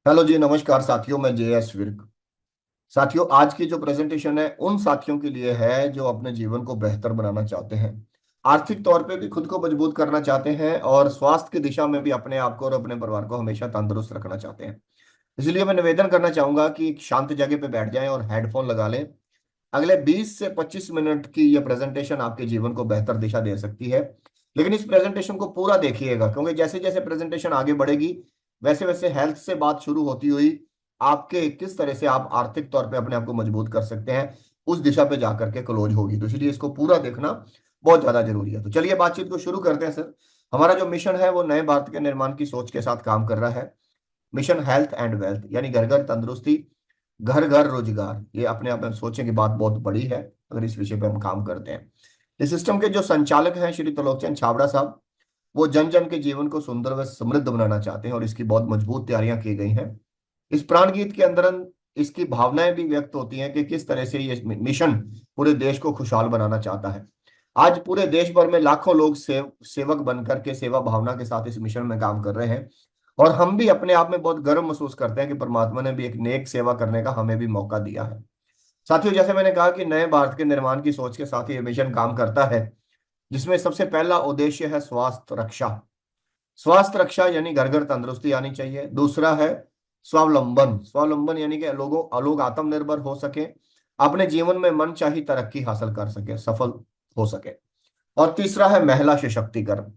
Hello जी, नमस्कार साथियों। मैं जे एस विर्क। साथियों, आज की जो प्रेजेंटेशन है उन साथियों के लिए है जो अपने जीवन को बेहतर बनाना चाहते हैं, आर्थिक तौर पे भी खुद को मजबूत करना चाहते हैं और स्वास्थ्य की दिशा में भी अपने आप को और अपने परिवार को हमेशा तंदुरुस्त रखना चाहते हैं। इसलिए मैं निवेदन करना चाहूंगा कि एक शांत जगह पे बैठ जाएं और हेडफोन लगा लें। अगले 20 से 25 मिनट की यह प्रेजेंटेशन आपके जीवन को बेहतर दिशा दे सकती है। लेकिन इस प्रेजेंटेशन को पूरा देखिएगा, क्योंकि जैसे जैसे प्रेजेंटेशन आगे बढ़ेगी वैसे वैसे हेल्थ से बात शुरू होती हुई आपके किस तरह से आप आर्थिक तौर पे अपने आप को मजबूत कर सकते हैं उस दिशा पे जाकर के क्लोज होगी। तो इसलिए इसको पूरा देखना बहुत ज्यादा जरूरी है। तो चलिए बातचीत को शुरू करते हैं सर। हमारा जो मिशन है वो नए भारत के निर्माण की सोच के साथ काम कर रहा है। मिशन हेल्थ एंड वेल्थ, यानी घर घर तंदुरुस्ती, घर घर रोजगार। ये अपने आप में सोचने की बात बहुत बड़ी है अगर इस विषय पे हम काम करते हैं। इस सिस्टम के जो संचालक हैं श्री त्रिलोकचंद छाबड़ा साहब, वो जन जन के जीवन को सुंदर व समृद्ध बनाना चाहते हैं और इसकी बहुत मजबूत तैयारियां की गई हैं। इस प्राण गीत के अंदर इसकी भावनाएं भी व्यक्त होती हैं कि किस तरह से ये मिशन पूरे देश को खुशहाल बनाना चाहता है। आज पूरे देश भर में लाखों लोग सेवक बनकर के सेवा भावना के साथ इस मिशन में काम कर रहे हैं। और हम भी अपने आप में बहुत गर्व महसूस करते हैं कि परमात्मा ने भी एक नेक सेवा करने का हमें भी मौका दिया है। साथियों, जैसे मैंने कहा कि नए भारत के निर्माण की सोच के साथ ये मिशन काम करता है, जिसमें सबसे पहला उद्देश्य है स्वास्थ्य रक्षा। स्वास्थ्य रक्षा यानी घर घर तंदुरुस्ती आनी चाहिए। दूसरा है स्वावलंबन। स्वावलंबन यानी कि लोग आत्मनिर्भर हो सके, अपने जीवन में मन चाही तरक्की हासिल कर सके, सफल हो सके। और तीसरा है महिला सशक्तिकरण।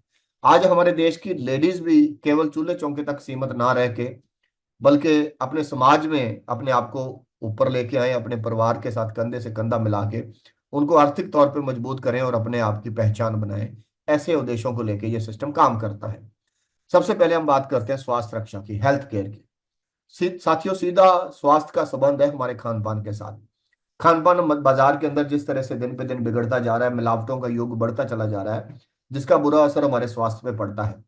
आज हमारे देश की लेडीज भी केवल चूल्हे चौके तक सीमित ना रह के, बल्कि अपने समाज में अपने आप को ऊपर लेके आए, अपने परिवार के साथ कंधे से कंधा मिला के उनको आर्थिक तौर पे मजबूत करें और अपने आप की पहचान बनाएं। ऐसे उद्देश्यों को लेके ये सिस्टम काम करता है। सबसे पहले हम बात करते हैं स्वास्थ्य रक्षा की, हेल्थ केयर की। साथियों, सीधा स्वास्थ्य का संबंध है हमारे खान पान के साथ। खान पान बाजार के अंदर जिस तरह से दिन पे दिन बिगड़ता जा रहा है, मिलावटों का युग बढ़ता चला जा रहा है, जिसका बुरा असर हमारे स्वास्थ्य पे पड़ता है।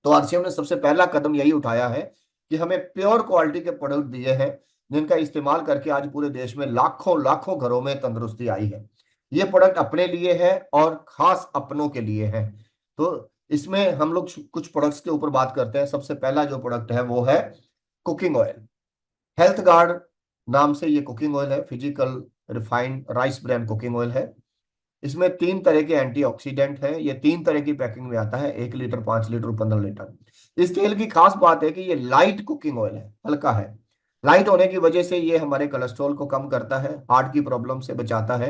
तो आरसीएम ने सबसे पहला कदम यही उठाया है कि हमें प्योर क्वालिटी के प्रोडक्ट दिए हैं, जिनका इस्तेमाल करके आज पूरे देश में लाखों लाखों घरों में तंदुरुस्ती आई है। ये प्रोडक्ट अपने लिए है और खास अपनों के लिए है। तो इसमें हम लोग कुछ प्रोडक्ट्स के ऊपर बात करते हैं। सबसे पहला जो प्रोडक्ट है वो है कुकिंग ऑयल। हेल्थ गार्ड नाम से ये कुकिंग ऑयल है, physical refined rice brand cooking oil है। इसमें 3 तरह के एंटीऑक्सीडेंट हैं। ये 3 तरह की पैकिंग में आता है, 1 लीटर, 5 लीटर, 15 लीटर। इस तेल की खास बात है कि ये लाइट कुकिंग ऑयल है, हल्का है। लाइट होने की वजह से ये हमारे कोलेस्ट्रॉल को कम करता है, हार्ट की प्रॉब्लम से बचाता है,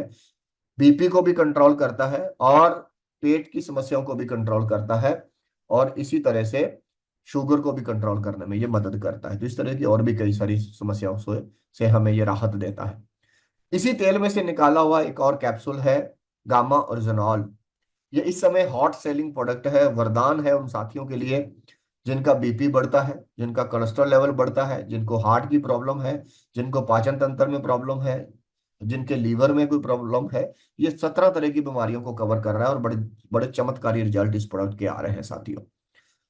बीपी को भी कंट्रोल करता है और पेट की समस्याओं को भी कंट्रोल करता है। और इसी तरह से शुगर को भी कंट्रोल करने में ये मदद करता है। तो इस तरह की और भी कई सारी समस्याओं से हमें ये राहत देता है। इसी तेल में से निकाला हुआ एक और कैप्सूल है, गामा ओरिजिनॉल। ये इस समय हॉट सेलिंग प्रोडक्ट है, वरदान है उन साथियों के लिए जिनका बीपी बढ़ता है, जिनका कोलेस्ट्रॉल लेवल बढ़ता है, जिनको हार्ट की प्रॉब्लम है, जिनको पाचन तंत्र में प्रॉब्लम है, जिनके लीवर में कोई प्रॉब्लम है। ये 17 तरह की बीमारियों को कवर कर रहा है और बड़े बड़े चमत्कारी रिजल्ट इस प्रोडक्ट के आ रहे हैं साथियों।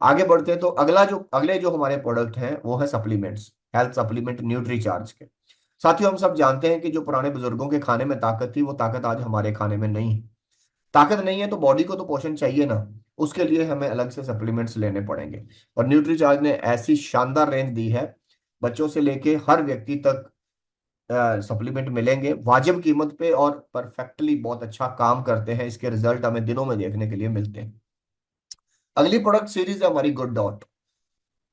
आगे बढ़ते हैं तो अगले जो हमारे प्रोडक्ट हैं वो है supplements, health supplement nutri charge के। साथियों, हम सब जानते हैं कि जो पुराने बुजुर्गों के खाने में ताकत थी वो ताकत आज हमारे खाने में नहीं है। ताकत नहीं है तो बॉडी को तो पोषण चाहिए ना, उसके लिए हमें अलग से सप्लीमेंट्स लेने पड़ेंगे। और न्यूट्री चार्ज ने ऐसी शानदार रेंज दी है, बच्चों से लेके हर व्यक्ति तक सप्लीमेंट मिलेंगे वाजिब कीमत पे और परफेक्टली बहुत अच्छा काम करते हैं। इसके रिजल्ट हमें दिनों में देखने के लिए मिलते हैं। अगली प्रोडक्ट सीरीज है हमारी गुड डॉट।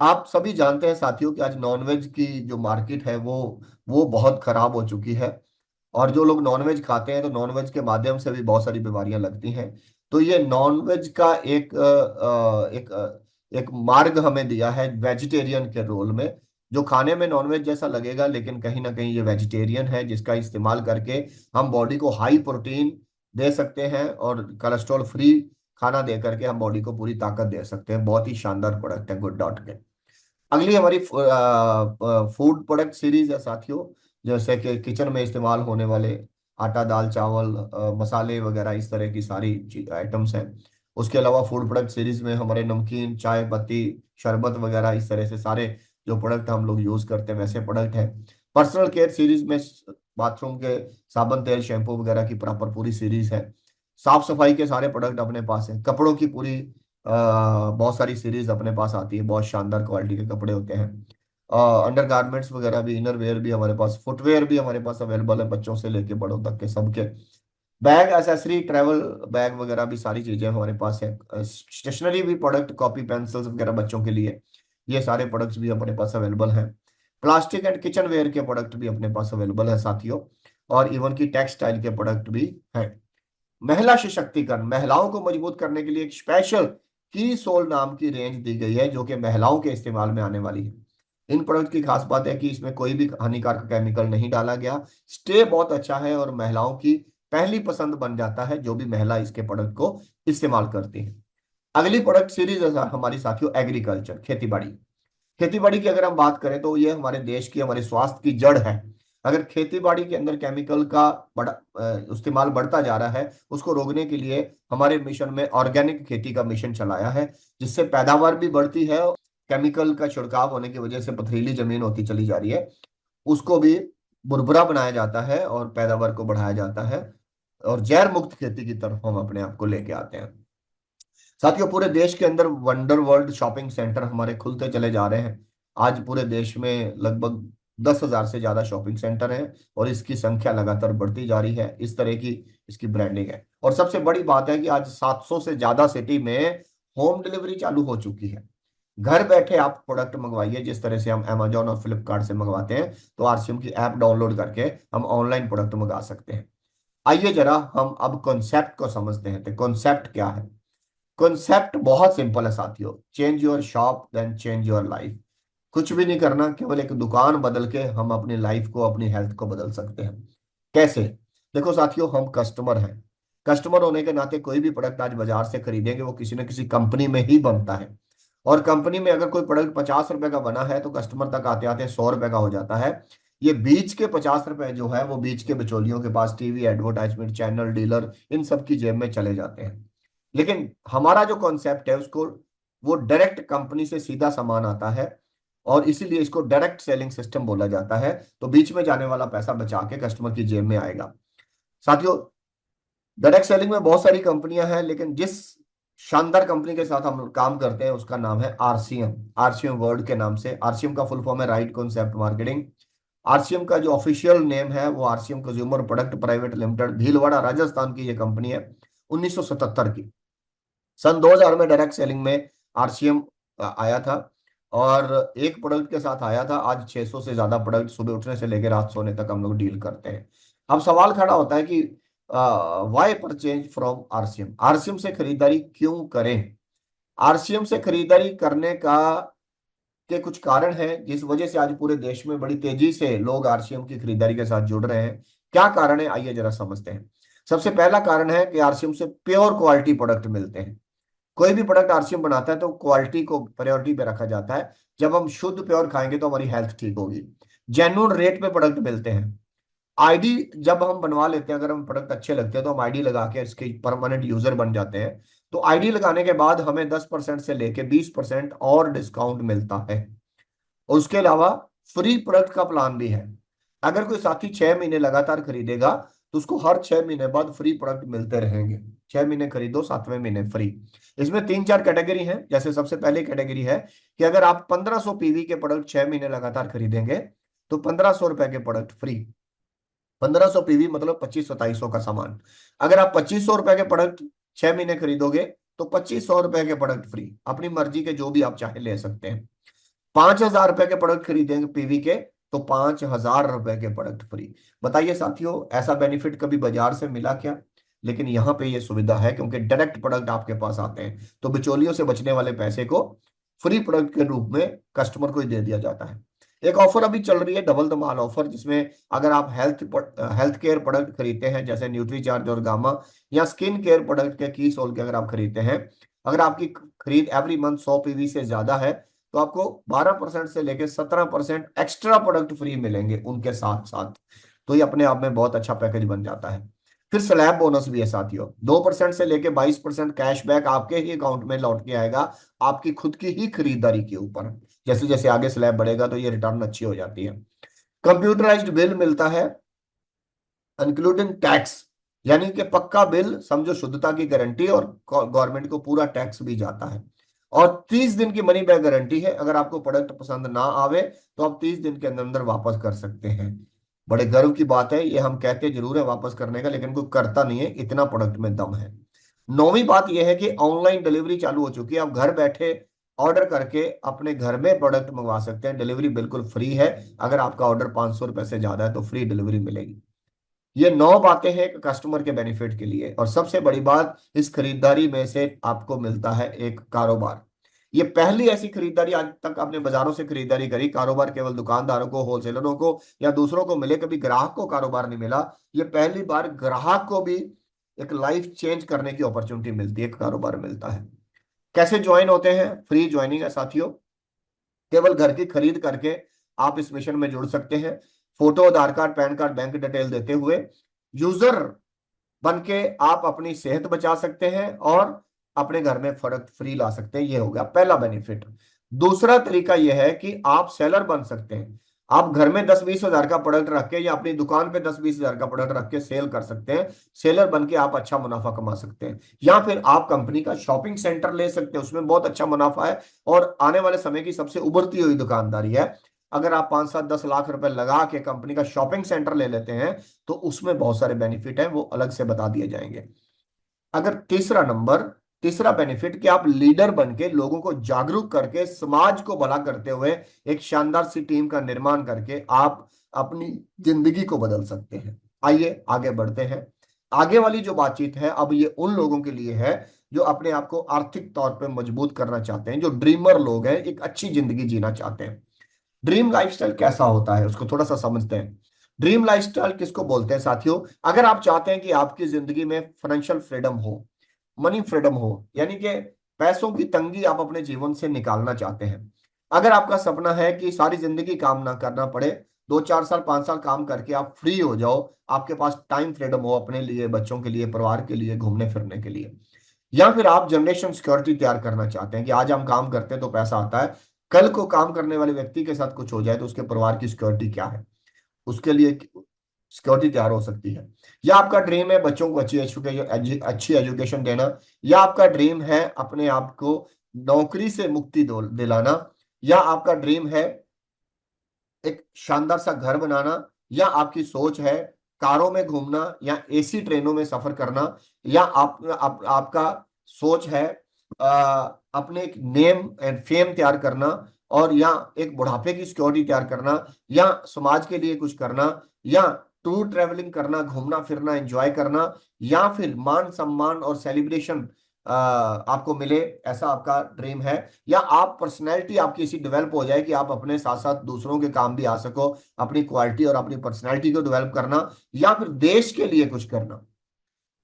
आप सभी जानते हैं साथियों कि आज नॉनवेज की जो मार्केट है वो बहुत खराब हो चुकी है। और जो लोग नॉनवेज खाते हैं तो नॉनवेज के माध्यम से भी बहुत सारी बीमारियां लगती हैं। तो ये नॉनवेज का एक मार्ग हमें दिया है वेजिटेरियन के रोल में, जो खाने में नॉनवेज जैसा लगेगा लेकिन कहीं ना कहीं ये वेजिटेरियन है, जिसका इस्तेमाल करके हम बॉडी को हाई प्रोटीन दे सकते हैं और कोलेस्ट्रॉल फ्री खाना दे करके हम बॉडी को पूरी ताकत दे सकते हैं। बहुत ही शानदार प्रोडक्ट है गुड डॉट के। अगली हमारी फूड प्रोडक्ट सीरीज है साथियों, जैसे कि किचन में इस्तेमाल होने वाले आटा, दाल, चावल, मसाले वगैरह, इस तरह की सारी आइटम्स हैं। उसके अलावा फूड प्रोडक्ट सीरीज में हमारे नमकीन, चाय पत्ती, शरबत वगैरह, इस तरह से सारे जो प्रोडक्ट हम लोग यूज करते हैं वैसे प्रोडक्ट हैं। पर्सनल केयर सीरीज में बाथरूम के साबुन, तेल, शैम्पू वगैरह की प्रॉपर पूरी सीरीज है। साफ सफाई के सारे प्रोडक्ट अपने पास है। कपड़ों की पूरी बहुत सारी सीरीज अपने पास आती है, बहुत शानदार क्वालिटी के कपड़े होते हैं। अंडर गारमेंट्स वगैरह भी, इनर वेयर भी हमारे पास, फुटवेयर भी हमारे पास अवेलेबल है, बच्चों से लेके बड़ों तक के सबके। बैग, एसेसरी, ट्रैवल बैग वगैरह भी सारी चीजें हमारे पास है। स्टेशनरी भी प्रोडक्ट, कॉपी पेंसिल्स वगैरह बच्चों के लिए, ये सारे प्रोडक्ट्स भी हमारे पास अवेलेबल हैं। प्लास्टिक एंड किचन वेयर के प्रोडक्ट भी अपने पास अवेलेबल है साथियों, और इवन की टेक्सटाइल के प्रोडक्ट भी हैं। महिला सशक्तिकरण, महिलाओं को मजबूत करने के लिए एक स्पेशल की सोल नाम की रेंज दी गई है, जो कि महिलाओं के इस्तेमाल में आने वाली है। इन प्रोडक्ट की खास बात है कि इसमें कोई भी हानिकारक केमिकल नहीं डाला गया, स्टे बहुत अच्छा है, और महिलाओं की पहली पसंद बन जाता है जो भी महिला इसके प्रोडक्ट को इस्तेमाल करती है। अगली प्रोडक्ट सीरीज है हमारी साथियों, एग्रीकल्चर, खेती बाड़ी। खेती बाड़ी की अगर हम बात करें तो ये हमारे देश की, हमारे स्वास्थ्य की जड़ है। अगर खेती बाड़ी के अंदर केमिकल का बड़ा इस्तेमाल बढ़ता जा रहा है, उसको रोकने के लिए हमारे मिशन में ऑर्गेनिक खेती का मिशन चलाया है, जिससे पैदावार भी बढ़ती है। केमिकल का छिड़काव होने की वजह से पथरीली जमीन होती चली जा रही है, उसको भी बुरबुरा बनाया जाता है और पैदावार को बढ़ाया जाता है, और जैर मुक्त खेती की तरफ हम अपने आप को लेके आते हैं। साथियों, पूरे देश के अंदर वंडर वर्ल्ड शॉपिंग सेंटर हमारे खुलते चले जा रहे हैं। आज पूरे देश में लगभग 10,000 से ज्यादा शॉपिंग सेंटर हैं, और इसकी संख्या लगातार बढ़ती जा रही है। इस तरह की इसकी ब्रांडिंग है, और सबसे बड़ी बात है कि आज 700 से ज्यादा सिटी में होम डिलीवरी चालू हो चुकी है। घर बैठे आप प्रोडक्ट मंगवाइए, जिस तरह से हम अमेजोन और फ्लिपकार्ट से मंगवाते हैं, तो आरसीएम की ऐप डाउनलोड करके हम ऑनलाइन प्रोडक्ट मंगा सकते हैं। आइए जरा हम अब कॉन्सेप्ट को समझते हैं। तो कॉन्सेप्ट क्या है? कॉन्सेप्ट बहुत सिंपल है साथियों, change your shop then change your life. कुछ भी नहीं करना, केवल एक दुकान बदल के हम अपनी लाइफ को, अपनी हेल्थ को बदल सकते हैं। कैसे? देखो साथियों, हम कस्टमर हैं। कस्टमर होने के नाते कोई भी प्रोडक्ट आज बाजार से खरीदेंगे वो किसी न किसी कंपनी में ही बनता है, और कंपनी में अगर कोई प्रोडक्ट 50 रुपए का बना है तो कस्टमर तक आते आते 100 रुपए का हो जाता है। ये बीच के 50 रुपए जो है वो बीच के बिचौलियों के पास, टीवी एडवर्टाइजमेंट, चैनल, डीलर, इन सब की जेब में चले जाते हैं। लेकिन हमारा जो कॉन्सेप्ट है उसको, वो डायरेक्ट कंपनी से सीधा सामान आता है, और इसीलिए इसको डायरेक्ट सेलिंग सिस्टम बोला जाता है। तो बीच में जाने वाला पैसा बचा के कस्टमर की जेब में आएगा। साथियों, डायरेक्ट सेलिंग में बहुत सारी कंपनियां हैं, लेकिन जिस शानदार कंपनी के साथ हम काम करते हैं उसका नाम है आरसीएम। आरसीएम वर्ड के नाम से, आरसीएम का फुल फॉर्म है राइट कॉन्सेप्ट मार्केटिंग। आरसीएम का जो ऑफिशियल नेम है वो RCM consumer product private limited, Bhilwara Rajasthan की ये कंपनी है, 1977 की। सन 2000 में डायरेक्ट सेलिंग में आरसीएम आया था, और एक प्रोडक्ट के साथ आया था। आज 600 से ज्यादा प्रोडक्ट सुबह उठने से लेकर रात सोने तक हम लोग डील करते हैं। अब सवाल खड़ा होता है कि why purchase from RCM, RCM से खरीदारी क्यों करें? आरसीएम से खरीदारी करने का के कुछ कारण हैं जिस वजह से आज पूरे देश में बड़ी तेजी से लोग आरसीएम की खरीदारी के साथ जुड़ रहे हैं। क्या कारण है, आइए जरा समझते हैं। सबसे पहला कारण है कि आरसीएम से प्योर क्वालिटी प्रोडक्ट मिलते हैं। कोई भी प्रोडक्ट आरसीएम बनाता है तो क्वालिटी को प्रायोरिटी पे रखा जाता है। जब हम शुद्ध प्योर खाएंगे तो हमारी हेल्थ ठीक होगी। जेन्युइन रेट पे प्रोडक्ट मिलते हैं। आईडी जब हम बनवा लेते हैं, अगर हम प्रोडक्ट अच्छे लगते हैं तो हम आईडी लगा के इसके परमानेंट यूजर बन जाते हैं। तो आईडी लगाने के बाद हमें 10% से लेके 20% और डिस्काउंट मिलता है। और उसके अलावा फ्री प्रोडक्ट का प्लान भी है। अगर कोई साथी 6 महीने लगातार खरीदेगा तो उसको हर 6 महीने बाद फ्री प्रोडक्ट मिलते रहेंगे। 6 महीने खरीदो, 7वें महीने फ्री। इसमें 3-4 कैटेगरी हैं। जैसे सबसे पहले कैटेगरी है कि अगर आप 1500 पीवी के प्रोडक्ट 6 महीने लगातार खरीदेंगे तो 1500 रुपए के प्रोडक्ट फ्री। 1500 पीवी मतलब 2500-2700 का सामान। अगर आप 2500 रुपए के प्रोडक्ट 6 महीने खरीदोगे तो 2500 रुपए के प्रोडक्ट फ्री। अपनी मर्जी के जो भी आप चाहे ले सकते हैं। 5,000 रुपए के प्रोडक्ट खरीदेंगे पीवी के तो 5,000 रुपए के प्रोडक्ट फ्री। बताइए साथियों, ऐसा बेनिफिट कभी बाजार से मिला क्या? लेकिन यहाँ पे ये सुविधा है क्योंकि डायरेक्ट प्रोडक्ट आपके पास आते हैं, तो बिचौलियों से बचने वाले पैसे को फ्री प्रोडक्ट के रूप में कस्टमर को ही दे दिया जाता है। एक ऑफर अभी चल रही है, डबल धमाल ऑफर, जिसमें अगर आप हेल्थ केयर प्रोडक्ट खरीदते हैं जैसे न्यूट्री चार्ज और गामा, या स्किन केयर प्रोडक्ट के की सोल के अगर आप खरीदते हैं, अगर आपकी खरीद एवरी मंथ 100 पीवी से ज्यादा है तो आपको 12% से लेकर 17% एक्स्ट्रा प्रोडक्ट फ्री मिलेंगे उनके साथ साथ। तो ये अपने आप में बहुत अच्छा पैकेज बन जाता है। फिर स्लैब बोनस भी है साथियों, 2% से लेकर 22% कैशबैक आपके ही अकाउंट में लौट के आएगा, आपकी खुद की ही खरीदारी के ऊपर। जैसे जैसे आगे स्लैब बढ़ेगा तो ये रिटर्न अच्छी हो जाती है। कंप्यूटराइज्ड बिल मिलता है इंक्लूडिंग टैक्स, यानी कि पक्का बिल, समझो शुद्धता की गारंटी, और गवर्नमेंट को पूरा टैक्स भी जाता है। और 30 दिन की मनी बैक गारंटी है। अगर आपको प्रोडक्ट पसंद ना आवे तो आप 30 दिन के अंदर अंदर वापस कर सकते हैं। बड़े गर्व की बात है, ये हम कहते जरूर है वापस करने का, लेकिन कोई करता नहीं है, इतना प्रोडक्ट में दम है। नौवीं बात यह है कि ऑनलाइन डिलीवरी चालू हो चुकी है। आप घर बैठे ऑर्डर करके अपने घर में प्रोडक्ट मंगवा सकते हैं। डिलीवरी बिल्कुल फ्री है। अगर आपका ऑर्डर 500 रुपए से ज्यादा है तो फ्री डिलीवरी मिलेगी। ये 9 बातें हैं कस्टमर के बेनिफिट के लिए। और सबसे बड़ी बात, इस खरीदारी में से आपको मिलता है एक कारोबार। ये पहली ऐसी खरीदारी, आज तक आपने बाजारों से खरीदारी करी, कारोबार केवल दुकानदारों को, होलसेलरों को या दूसरों को मिले, कभी ग्राहक को कारोबार नहीं मिला। ये पहली बार ग्राहक को भी एक लाइफ चेंज करने की अपॉर्चुनिटी मिलती है, एक कारोबार मिलता है। कैसे ज्वाइन होते हैं? फ्री ज्वाइनिंग है साथियों। केवल घर की खरीद करके आप इस मिशन में जुड़ सकते हैं। Photo, Aadhaar card, PAN card, bank detail देते हुए यूजर बन के आप अपनी सेहत बचा सकते हैं और अपने घर में फर्क फ्री ला सकते हैं। ये हो गया पहला बेनिफिट। दूसरा तरीका यह है कि आप सेलर बन सकते हैं। आप घर में 10-20 हजार का प्रोडक्ट रख के या अपनी दुकान पे 10-20 हजार का प्रोडक्ट रख के सेल कर सकते हैं। सेलर बन के आप अच्छा मुनाफा कमा सकते हैं। या फिर आप कंपनी का शॉपिंग सेंटर ले सकते हैं, उसमें बहुत अच्छा मुनाफा है और आने वाले समय की सबसे उभरती हुई दुकानदारी है। अगर आप 5-7-10 लाख रुपए लगा के कंपनी का शॉपिंग सेंटर ले लेते हैं तो उसमें बहुत सारे बेनिफिट हैं, वो अलग से बता दिए जाएंगे। अगर तीसरा बेनिफिट कि आप लीडर बन के लोगों को जागरूक करके समाज को भला करते हुए एक शानदार सी टीम का निर्माण करके आप अपनी जिंदगी को बदल सकते हैं। आइए आगे बढ़ते हैं। आगे वाली जो बातचीत है अब ये उन लोगों के लिए है जो अपने आप को आर्थिक तौर पे मजबूत करना चाहते हैं, जो ड्रीमर लोग हैं, एक अच्छी जिंदगी जीना चाहते हैं। ड्रीम लाइफस्टाइल कैसा होता है उसको थोड़ा सा समझते हैं। ड्रीम लाइफस्टाइल किसको बोलते हैं साथियों? अगर आप चाहते हैं कि आपकी जिंदगी में फाइनेंशियल फ्रीडम हो, मनी फ्रीडम हो, यानी कि पैसों की तंगी आप अपने जीवन से निकालना चाहते हैं। अगर आपका सपना है कि सारी जिंदगी काम ना करना पड़े, 2-4 साल 5 साल काम करके आप फ्री हो जाओ, आपके पास टाइम फ्रीडम हो अपने लिए, बच्चों के लिए, परिवार के लिए, घूमने फिरने के लिए। या फिर आप जनरेशन सिक्योरिटी तैयार करना चाहते हैं कि आज हम काम करते हैं तो पैसा आता है, कल को काम करने वाले व्यक्ति के साथ कुछ हो जाए तो उसके परिवार की सिक्योरिटी क्या है, उसके लिए सिक्योरिटी तैयार हो सकती है। या आपका ड्रीम है बच्चों को अच्छी एजुकेशन देना, या आपका ड्रीम है अपने आप को नौकरी से मुक्ति दिलाना, या आपका ड्रीम है एक शानदार सा घर बनाना, या आपकी सोच है कारों में घूमना या एसी ट्रेनों में सफर करना, या आपका सोच है अपने एक नेम एंड फेम तैयार करना, और या एक बुढ़ापे की सिक्योरिटी तैयार करना, या समाज के लिए कुछ करना, या टूर ट्रेवलिंग करना, घूमना फिरना एंजॉय करना, या फिर मान सम्मान और सेलिब्रेशन आपको मिले, ऐसा आपका ड्रीम है। या आप पर्सनैलिटी आपकी ऐसी डेवलप हो जाए कि आप अपने साथ साथ दूसरों के काम भी आ सको, अपनी क्वालिटी और अपनी पर्सनैलिटी को डेवलप करना, या फिर देश के लिए कुछ करना।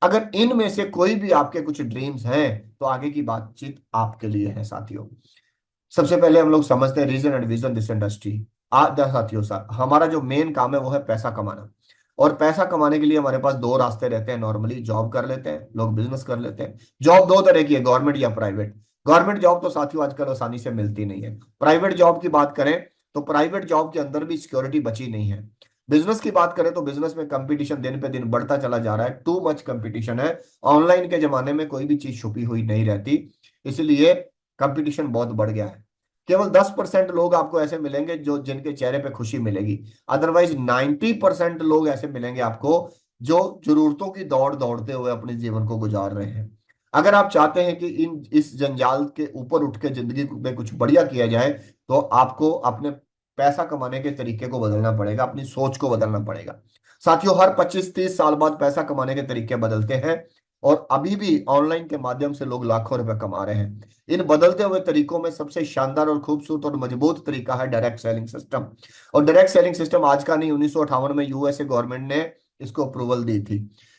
अगर इनमें से कोई भी आपके कुछ ड्रीम्स हैं तो आगे की बातचीत आपके लिए है साथियों। सबसे पहले हम लोग समझते हैं reason and vision this industry. आज साथियों सा हमारा जो मेन काम है वो है पैसा कमाना। और पैसा कमाने के लिए हमारे पास दो रास्ते रहते हैं। नॉर्मली जॉब कर लेते हैं लोग, बिजनेस कर लेते हैं। जॉब दो तरह की है, गवर्नमेंट या प्राइवेट। गवर्नमेंट जॉब तो साथियों आजकल आसानी से मिलती नहीं है। प्राइवेट जॉब की बात करें तो प्राइवेट जॉब के अंदर भी सिक्योरिटी बची नहीं है। बिजनेस की बात करें तो बिजनेस में कंपटीशन दिन पे दिन बढ़ता चला जा रहा है, टू मच कंपटीशन है। ऑनलाइन के जमाने में कोई भी चीज छुपी हुई नहीं रहती, इसलिए कंपटीशन बहुत बढ़ गया है। केवल 10% लोग आपको ऐसे मिलेंगे जो जिनके चेहरे पे खुशी मिलेगी। अदरवाइज 90% लोग ऐसे मिलेंगे आपको जो जरूरतों की दौड़ दौड़ते हुए अपने जीवन को गुजार रहे हैं। अगर आप चाहते हैं कि इस जंजाल के ऊपर उठ के जिंदगी में कुछ बढ़िया किया जाए तो आपको अपने पैसा कमाने के तरीके को बदलना पड़ेगा, अपनी सोच को बदलना पड़ेगा। साथियों हर 25-30 साल बाद पैसा कमाने के तरीके बदलते हैं और अभी भी ऑनलाइन के माध्यम से लोग लाखों रुपए कमा रहे हैं। इन बदलते हुए तरीकों में सबसे शानदार और खूबसूरत और मजबूत तरीका है डायरेक्ट सेलिंग सिस्टम। और डायरेक्ट सेलिंग सिस्टम आज का नहीं, 1958 में यूएसए गवर्नमेंट ने इसको अप्रूवल दी थी।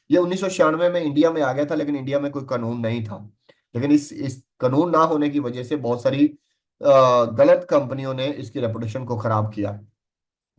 ये 1996 में इंडिया में आ गया था, लेकिन इंडिया में कोई कानून नहीं था। लेकिन इस कानून ना होने की वजह से बहुत सारी गलत कंपनियों ने इसकी रेपुटेशन को खराब किया।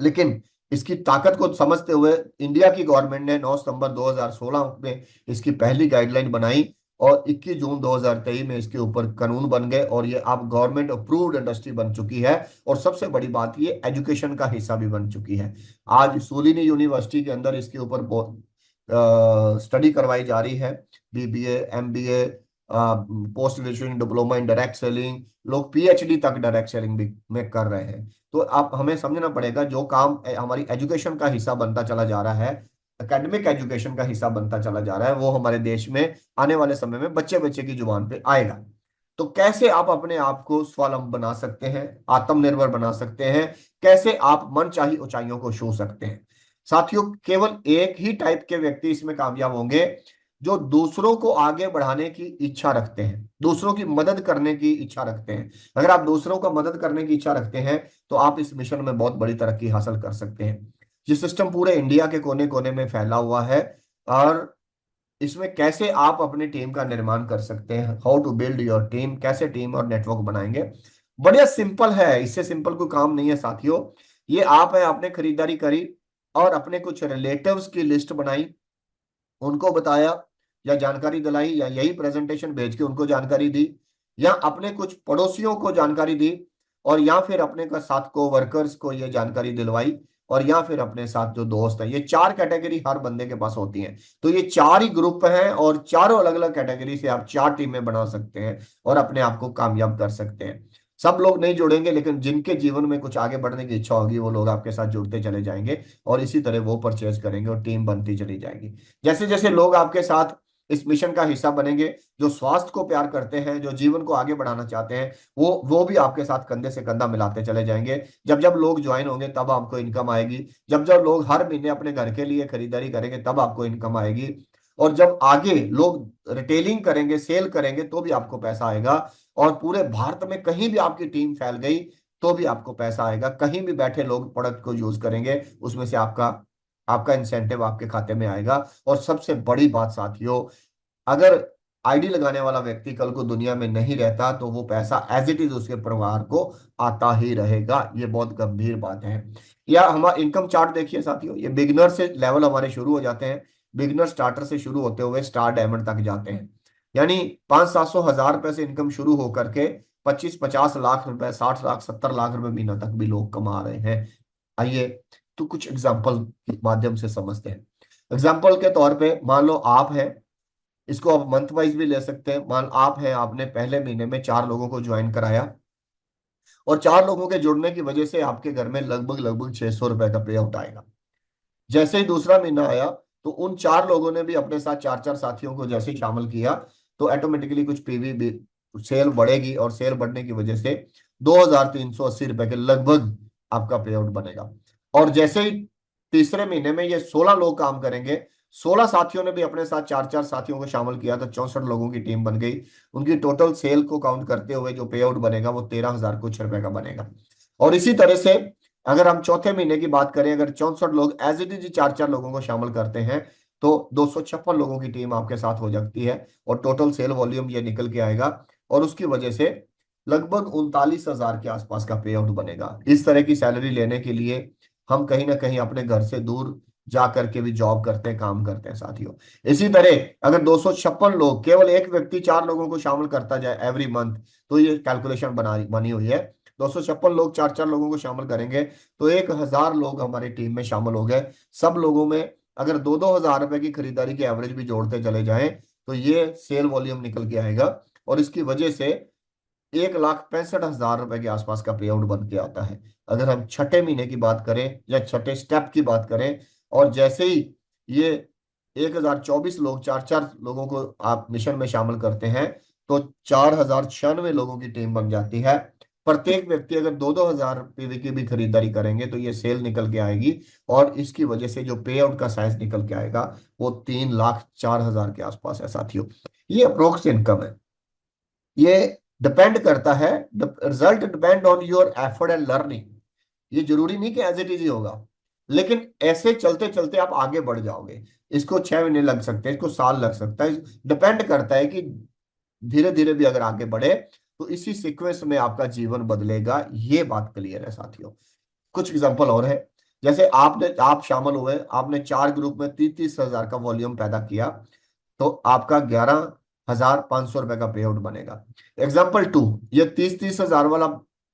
लेकिन इसकी ताकत को समझते हुए इंडिया की गवर्नमेंट ने 9 सितंबर 2016 में इसकी पहली गाइडलाइन बनाई और 21 जून 2023 में इसके ऊपर कानून बन गए और ये अब गवर्नमेंट अप्रूव्ड इंडस्ट्री बन चुकी है। और सबसे बड़ी बात ये एजुकेशन का हिस्सा भी बन चुकी है। आज सूलिनी यूनिवर्सिटी के अंदर इसके ऊपर बहुत स्टडी करवाई जा रही है। BBA, MBA, post graduation diploma in direct selling, लोग पीएचडी तक डायरेक्ट सेलिंग भी में कर रहे हैं। तो आप हमें समझना पड़ेगा, जो काम हमारी एजुकेशन का हिस्सा बनता चला जा रहा है, एकेडमिक एजुकेशन का हिस्सा बनता चला जा रहा है, वो हमारे देश में आने वाले समय में बच्चे बच्चे की जुबान पे आएगा। तो कैसे आप अपने आप को स्वावलंबी बना सकते हैं, आत्मनिर्भर बना सकते हैं, कैसे आप मनचाही ऊंचाइयों को छू सकते हैं। साथियों, केवल एक ही टाइप के व्यक्ति इसमें कामयाब होंगे, जो दूसरों को आगे बढ़ाने की इच्छा रखते हैं, दूसरों की मदद करने की इच्छा रखते हैं। अगर आप दूसरों का मदद करने की इच्छा रखते हैं तो आप इस मिशन में बहुत बड़ी तरक्की हासिल कर सकते हैं। ये सिस्टम पूरे इंडिया के कोने कोने में फैला हुआ है, और इसमें कैसे आप अपनी टीम का निर्माण कर सकते हैं, how to build your team, कैसे टीम और नेटवर्क बनाएंगे, बढ़िया सिंपल है। इससे सिंपल कोई काम नहीं है साथियों। ये आप है, आपने खरीदारी करी और अपने कुछ रिलेटिव्स की लिस्ट बनाई, उनको बताया या जानकारी दिलाई, या यही प्रेजेंटेशन भेज के उनको जानकारी दी, या अपने कुछ पड़ोसियों को जानकारी दी, और या फिर अपने का साथ को वर्कर्स को ये जानकारी दिलवाई, और या फिर अपने साथ जो दोस्त है। ये चार कैटेगरी हर बंदे के पास होती हैं। तो ये चार ही ग्रुप हैं, और चारों अलग अलग कैटेगरी से आप चार टीमें बना सकते हैं और अपने आप को कामयाब कर सकते हैं। सब लोग नहीं जुड़ेंगे, लेकिन जिनके जीवन में कुछ आगे बढ़ने की इच्छा होगी वो लोग आपके साथ जुड़ते चले जाएंगे, और इसी तरह वो परचेज करेंगे और टीम बनती चली जाएगी। जैसे जैसे लोग आपके साथ इस मिशन का हिस्सा बनेंगे, जो स्वास्थ्य को प्यार करते हैं, जो जीवन को आगे बढ़ाना चाहते हैं, वो भी आपके साथ कंधे से कंधा मिलाते चले जाएंगे। जब जब लोग ज्वाइन होंगे तब आपको इनकम आएगी, जब जब लोग हर महीने अपने घर के लिए खरीदारी करेंगे तब आपको इनकम आएगी, और जब आगे लोग रिटेलिंग करेंगे, सेल करेंगे, तो भी आपको पैसा आएगा। और पूरे भारत में कहीं भी आपकी टीम फैल गई तो भी आपको पैसा आएगा। कहीं भी बैठे लोग प्रोडक्ट को यूज करेंगे, उसमें से आपका आपका इंसेंटिव आपके खाते में आएगा। और सबसे बड़ी बात साथियों, अगर आईडी लगाने वाला व्यक्ति कल को दुनिया में नहीं रहता तो वो पैसा एज इट इज उसके परिवार को आता ही रहेगा। ये बहुत गंभीर बात है। या हमारा इनकम चार्ट देखिए साथियों, ये बिगनर से लेवल हमारे शुरू हो जाते हैं, बिगनर स्टार्टर से शुरू होते हुए स्टार डायमंड तक जाते हैं। यानी 500-700 हज़ार रुपए से इनकम शुरू होकर के 25-50 लाख रुपए, 60 लाख 70 लाख रुपए महीना तक भी लोग कमा रहे हैं। आइए तो कुछ एग्जाम्पल के माध्यम से समझते हैं। एग्जाम्पल के तौर पे मान लो आप हैं, इसको आप मंथ वाइज भी ले सकते हैं। मान आप हैं, आपने पहले महीने में 4 लोगों को ज्वाइन कराया, और 4 लोगों के जुड़ने की वजह से आपके घर में लगभग लगभग 600 रुपए का पे आउट आएगा। जैसे ही दूसरा महीना आया, तो उन 4 लोगों ने भी अपने साथ चार चार साथियों को जैसे ही शामिल किया, तो ऑटोमेटिकली कुछ पीवी भी सेल बढ़ेगी, और सेल बढ़ने की वजह से 2380 रुपए के लगभग आपका पे आउट बनेगा। और जैसे ही तीसरे महीने में ये 16 लोग काम करेंगे, 16 साथियों ने भी अपने साथ चार चार साथियों को शामिल किया, तो 64 लोगों की टीम बन गई। उनकी टोटल सेल को काउंट करते हुए जो पे आउट बनेगा वो 13,000 कुछ रुपए का बनेगा। और इसी तरह से अगर हम चौथे महीने की बात करें, अगर 64 लोग एज इट इज चार चार लोगों को शामिल करते हैं, तो 256 लोगों की टीम आपके साथ हो जाती है, और टोटल सेल वॉल्यूम ये निकल के आएगा। और उसकी वजह से लगभग 39,000 के आसपास का पे आउट बनेगा। इस तरह की सैलरी लेने के लिए हम कहीं ना कहीं अपने घर से दूर जा करके भी जॉब करते हैं, काम करते हैं साथियों। इसी तरह अगर 256 लोग, केवल एक व्यक्ति 4 लोगों को शामिल करता जाए एवरी मंथ, तो ये कैलकुलेशन बनी हुई है, 256 लोग चार चार लोगों को शामिल करेंगे तो 1,000 लोग हमारी टीम में शामिल हो गए। सब लोगों में अगर 2-2 हज़ार रुपए की खरीदारी की एवरेज भी जोड़ते चले जाएं, तो ये सेल वॉल्यूम निकल के आएगा। और इसकी वजह से 1,65,000 रुपए के आसपास का पे आउट बन के आता है। अगर हम छठे महीने की बात करें या छठे स्टेप की बात करें, और जैसे ही ये 1,024 लोग चार चार लोगों को आप मिशन में शामिल करते हैं, तो 4,096 लोगों की टीम बन जाती है। प्रत्येक व्यक्ति अगर 2-2 हज़ार पीवी की भी खरीदारी करेंगे तो ये सेल निकल के आएगी, और इसकी वजह से जो पे आउट का साइज निकल के आएगा वो 3,04,000 के आसपास है साथियों। ये अप्रोक्स इनकम है। ये डिपेंड करता है, result depend on your effort and learning. ये जरूरी नहीं कि एज इट इज ही होगा, लेकिन ऐसे चलते चलते आप आगे बढ़ जाओगे। इसको 6 महीने लग सकते हैं, इसको साल लग सकता है, डिपेंड करता है कि धीरे धीरे भी अगर आगे बढ़े तो इसी सीक्वेंस में आपका जीवन बदलेगा। ये बात क्लियर है साथियों। कुछ एग्जांपल और है, जैसे आप शामिल हुए, आपने 4 ग्रुप में 30-30 हज़ार का वॉल्यूम पैदा किया, तो आपका 11,500 रुपए का पे आउट बनेगा। एग्जाम्पल 2, ये 30-30 हज़ार वाला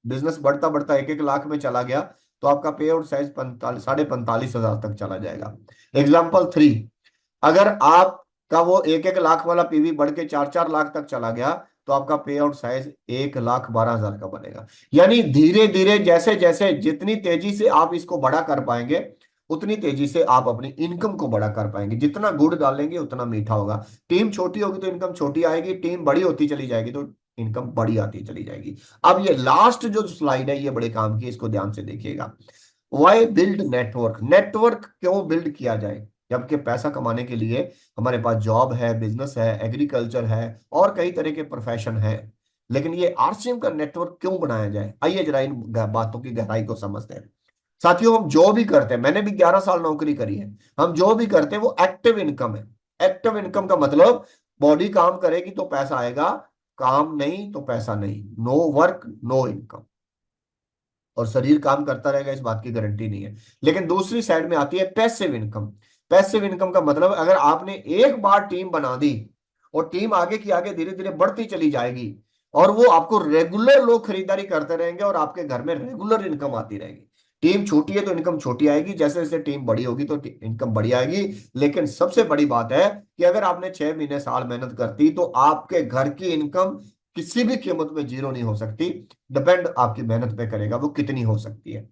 बिजनेस बढ़ता बढ़ता 1-1 लाख में चला गया, तो आपका पे आउट साइज 45 साढ़े 45 हज़ार तक चला जाएगा। एग्जाम्पल 3, अगर आप का वो 1-1 लाख वाला पीवी बढ़ के 4-4 लाख तक चला गया, तो आपका पे आउट साइज 1,12,000 का बनेगा। यानी धीरे धीरे जैसे जैसे जितनी तेजी से आप इसको बड़ा कर पाएंगे, उतनी तेजी से आप अपनी इनकम को बड़ा कर पाएंगे। जितना गुड़ डालेंगे उतना मीठा होगा। टीम छोटी होगी तो इनकम छोटी आएगी, टीम बड़ी होती चली जाएगी तो इनकम बड़ी आती चली जाएगी। अब ये लास्ट जो स्लाइड है ये बड़े काम की है, इसको ध्यान से देखिएगा। वाई बिल्ड नेटवर्क, नेटवर्क क्यों बिल्ड किया जाए? जबकि पैसा कमाने के लिए हमारे पास जॉब है, बिजनेस है, एग्रीकल्चर है और कई तरह के प्रोफेशन है, लेकिन ये आरसीएम का नेटवर्क क्यों बनाया जाए? आइए जरा इन बातों की गहराई को समझते हैं। साथियों, हम जो भी करते हैं, मैंने भी 11 साल नौकरी करी है, हम जो भी करते हैं वो एक्टिव इनकम है। एक्टिव इनकम का मतलब बॉडी काम करेगी तो पैसा आएगा, काम नहीं तो पैसा नहीं। No work no income. और शरीर काम करता रहेगा इस बात की गारंटी नहीं है। लेकिन दूसरी साइड में आती है पैसिव इनकम। पैसिव इनकम का मतलब अगर आपने एक बार टीम बना दी और टीम आगे की आगे धीरे धीरे बढ़ती चली जाएगी और वो आपको रेगुलर लोग खरीदारी करते रहेंगे और आपके घर में रेगुलर इनकम आती रहेगी। टीम छोटी है तो इनकम छोटी आएगी, जैसे जैसे टीम बड़ी होगी तो इनकम बड़ी आएगी। लेकिन सबसे बड़ी बात है कि अगर आपने 6 महीने साल मेहनत करती तो आपके घर की इनकम किसी भी कीमत में जीरो नहीं हो सकती। डिपेंड आपकी मेहनत पे करेगा वो कितनी हो सकती है।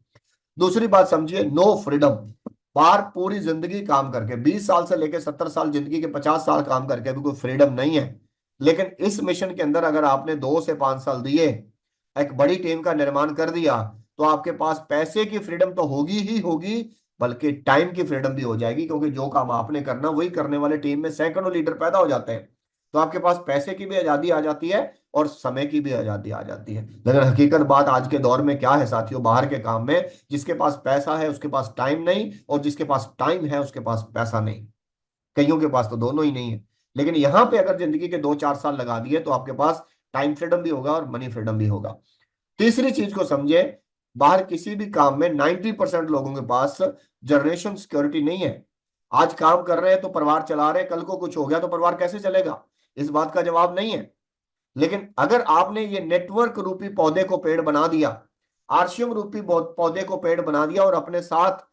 दूसरी बात समझिए, नो फ्रीडम। बाहर पूरी जिंदगी काम करके 20 साल से लेकर 70 साल, जिंदगी के 50 साल काम करके भी कोई फ्रीडम नहीं है। लेकिन इस मिशन के अंदर अगर आपने 2 से 5 साल दिए, एक बड़ी टीम का निर्माण कर दिया, तो आपके पास पैसे की फ्रीडम तो होगी ही होगी, बल्कि टाइम की फ्रीडम भी हो जाएगी, क्योंकि जो काम आपने करना वही करने वाले टीम में सैकड़ों लीडर पैदा हो जाते हैं। तो आपके पास पैसे की भी आजादी आ जाती है और समय की भी आजादी आ जाती है। लेकिन हकीकत बात आज के दौर में क्या है साथियों, बाहर के काम में जिसके पास पैसा है उसके पास टाइम नहीं, और जिसके पास टाइम है उसके पास पैसा नहीं। कईयों के पास तो दोनों ही नहीं है। लेकिन यहां पे अगर जिंदगी के 2-4 साल लगा दिए तो आपके पास टाइम फ्रीडम भी होगा और मनी फ्रीडम भी होगा। तीसरी चीज को समझे, बाहर किसी भी काम में 90% लोगों के पास जनरेशन सिक्योरिटी नहीं है। आज काम कर रहे हैं तो परिवार चला रहे हैं, कल को कुछ हो गया तो परिवार कैसे चलेगा, इस बात का जवाब नहीं है। लेकिन अगर आपने ये नेटवर्क रूपी पौधे को पेड़ बना दिया, आरसीएम रूपी पौधे को पेड़ बना दिया और अपने साथ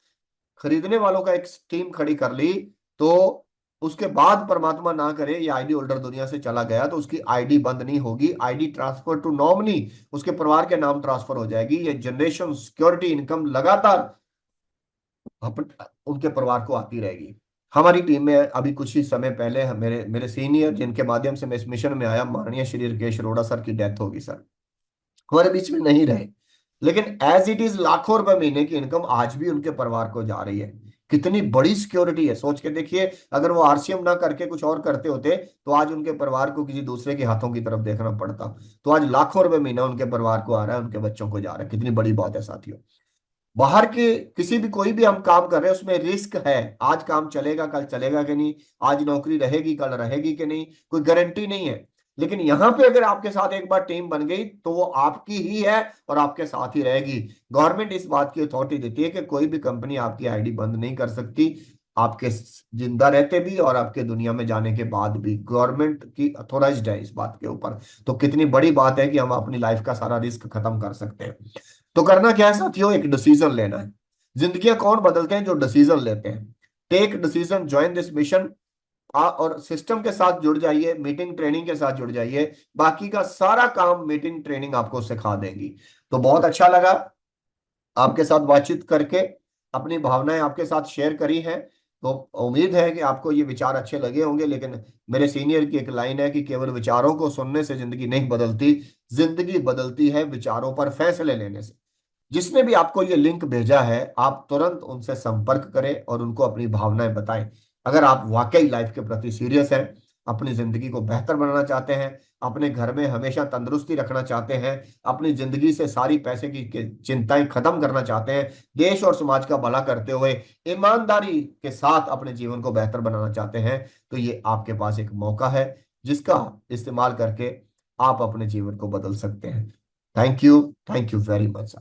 खरीदने वालों का एक टीम खड़ी कर ली, तो उसके बाद परमात्मा ना करे ये आईडी होल्डर दुनिया से चला गया तो उसकी आईडी बंद नहीं होगी, आईडी ट्रांसफर टू नॉमिनी, उसके परिवार के नाम ट्रांसफर हो जाएगी। ये जनरेशन सिक्योरिटी इनकम लगातार उनके परिवार को आती रहेगी। हमारी टीम में अभी कुछ ही समय पहले मेरे मेरे सीनियर जिनके माध्यम से मैं इस मिशन में आया, माननीय श्री राकेश अरोड़ा सर की डेथ होगी सर, हमारे बीच में नहीं रहे। लेकिन एज इट इज लाखों रुपए महीने की इनकम आज भी उनके परिवार को जा रही है। कितनी बड़ी सिक्योरिटी है, सोच के देखिए। अगर वो आरसीएम ना करके कुछ और करते होते तो आज उनके परिवार को किसी दूसरे के हाथों की तरफ देखना पड़ता। तो आज लाखों रुपए महीना उनके परिवार को आ रहा है, उनके बच्चों को जा रहा है। कितनी बड़ी बात है साथियों। बाहर के किसी भी कोई भी हम काम कर रहे हैं उसमें रिस्क है। आज काम चलेगा कल चलेगा कि नहीं, आज नौकरी रहेगी कल रहेगी कि नहीं, कोई गारंटी नहीं है। लेकिन यहां पे अगर आपके साथ एक बार टीम बन गई तो वो आपकी ही है और आपके साथ ही रहेगी। गवर्नमेंट इस बात की अथॉरिटी देती है कि कोई भी कंपनी आपकी आईडी बंद नहीं कर सकती, आपके जिंदा रहते भी और आपके दुनिया में जाने के बाद भी। गवर्नमेंट की अथोराइज्ड है इस बात के ऊपर। तो कितनी बड़ी बात है कि हम अपनी लाइफ का सारा रिस्क खत्म कर सकते हैं। तो करना क्या है साथियों, एक डिसीजन लेना है। जिंदगियां कौन बदलते हैं? जो डिसीजन लेते हैं। Take decision, join this mission. और सिस्टम के साथ जुड़ जाइए, मीटिंग ट्रेनिंग के साथ जुड़ जाइए, बाकी का सारा काम मीटिंग ट्रेनिंग आपको सिखा देगी। तो बहुत अच्छा लगा आपके साथ बातचीत करके, अपनी भावनाएं आपके साथ शेयर करी हैं। तो उम्मीद है कि आपको ये विचार अच्छे लगे होंगे। लेकिन मेरे सीनियर की एक लाइन है कि केवल विचारों को सुनने से जिंदगी नहीं बदलती, जिंदगी बदलती है विचारों पर फैसले लेने से। जिसने भी आपको ये लिंक भेजा है आप तुरंत उनसे संपर्क करें और उनको अपनी भावनाएं बताएं। अगर आप वाकई लाइफ के प्रति सीरियस हैं, अपनी जिंदगी को बेहतर बनाना चाहते हैं, अपने घर में हमेशा तंदुरुस्ती रखना चाहते हैं, अपनी जिंदगी से सारी पैसे की चिंताएं खत्म करना चाहते हैं, देश और समाज का भला करते हुए ईमानदारी के साथ अपने जीवन को बेहतर बनाना चाहते हैं, तो ये आपके पास एक मौका है जिसका इस्तेमाल करके आप अपने जीवन को बदल सकते हैं। Thank you very much.